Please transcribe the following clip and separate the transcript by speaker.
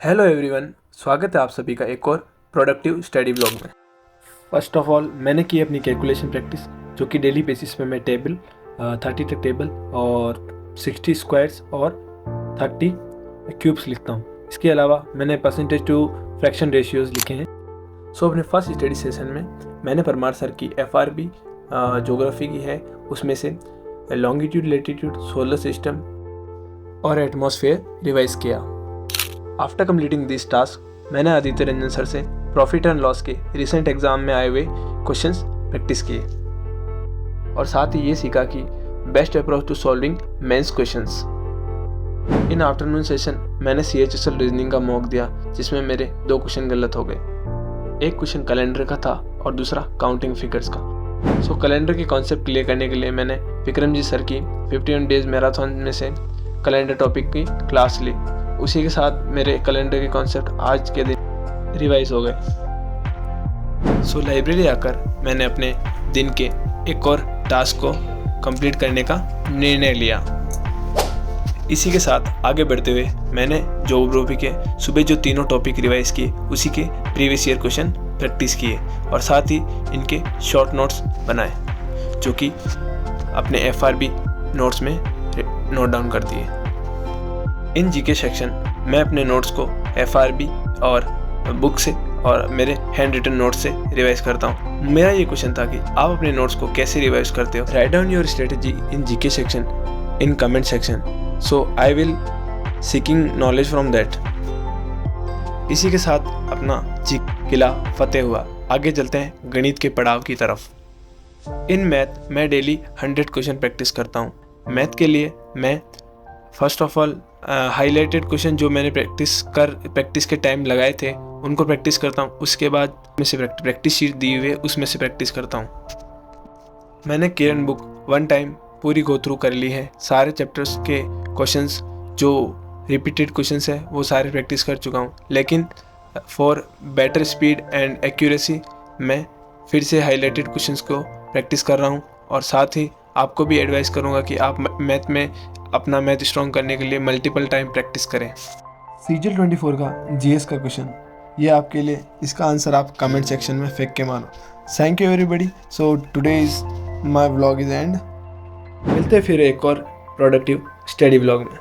Speaker 1: Hello everyone, स्वागत है आप सभी का एक और प्रोडक्टिव स्टडी ब्लॉग में। फर्स्ट ऑफ ऑल मैंने की अपनी कैलकुलेशन प्रैक्टिस, जो कि डेली बेसिस पे मैं टेबल 30 तक टेबल और 60 स्क्वायर्स और 30 क्यूब्स लिखता हूँ। इसके अलावा मैंने परसेंटेज टू फ्रैक्शन रेशियोज़ लिखे हैं। सो अपने फर्स्ट स्टडी सेशन में मैंने परमार सर की FRB ज्योग्राफी की है, उसमें से लॉन्गिट्यूड, लेटीट्यूड, सोलर सिस्टम और एटमॉस्फेयर रिवाइज किया। आफ्टर कंप्लीटिंग दिस टास्क मैंने आदित्य रंजन सर से प्रॉफिट एंड लॉस के रिसेंट एग्जाम में आए हुए क्वेश्चंस प्रैक्टिस किए और साथ ही ये सीखा कि best approach to solving mains questions. In afternoon session मैंने CHSL रीजनिंग का मॉक दिया, जिसमें मेरे 2 क्वेश्चन गलत हो गए। एक क्वेश्चन कैलेंडर का था और दूसरा काउंटिंग फिगर्स का। सो कैलेंडर के कॉन्सेप्ट क्लियर करने के लिए मैंने विक्रम जी सर की 51 डेज मैराथन में से कैलेंडर टॉपिक की क्लास ली। उसी के साथ मेरे कैलेंडर के कॉन्सेप्ट आज के दिन रिवाइज हो गए। सो लाइब्रेरी आकर मैंने अपने दिन के एक और टास्क को कंप्लीट करने का निर्णय लिया। इसी के साथ आगे बढ़ते हुए मैंने ज्योग्राफी के सुबह जो तीनों टॉपिक रिवाइज किए, उसी के प्रीवियस ईयर क्वेश्चन प्रैक्टिस किए और साथ ही इनके शॉर्ट नोट्स बनाए, जो कि अपने FRB नोट्स में नोट डाउन कर दिए। इन जीके सेक्शन मैं अपने नोट्स को FRB और बुक से और मेरे हैंड रिटन नोट्स से रिवाइज करता हूँ। मेरा ये क्वेश्चन था कि आप अपने नोट्स को कैसे रिवाइज करते हो। Write down your strategy in GK section in comment section, so I will seeking knowledge from that. इसी के साथ अपना किला फतेह हुआ। आगे चलते हैं गणित के पड़ाव की तरफ। इन मैथ मैं डेली 100 क्वेश्चन प्रैक्टिस करता हूँ। मैथ के लिए मैं first of all highlighted question जो मैंने प्रैक्टिस के टाइम लगाए थे उनको प्रैक्टिस करता हूँ। उसके बाद में से प्रैक्टिस शीट दी हुई है, उसमें से प्रैक्टिस करता हूँ। मैंने किरण बुक 1 टाइम पूरी गो थ्रू कर ली है। सारे चैप्टर्स के क्वेश्चंस जो रिपीटेड क्वेश्चंस है वो सारे प्रैक्टिस कर चुका हूँ, लेकिन for better speed and accuracy मैं फिर से हाईलाइटेड क्वेश्चंस को प्रैक्टिस कर रहा हूँ। और साथ ही आपको भी एडवाइस करूँगा कि आप मैथ में अपना मैथ स्ट्रॉन्ग करने के लिए मल्टीपल टाइम प्रैक्टिस करें। CGL 24 का GS का क्वेश्चन ये आपके लिए, इसका आंसर आप कमेंट सेक्शन में फेंक के मानो। Thank you everybody. So today is my vlog is and. मिलते हैं फिर एक और प्रोडक्टिव स्टडी व्लॉग में।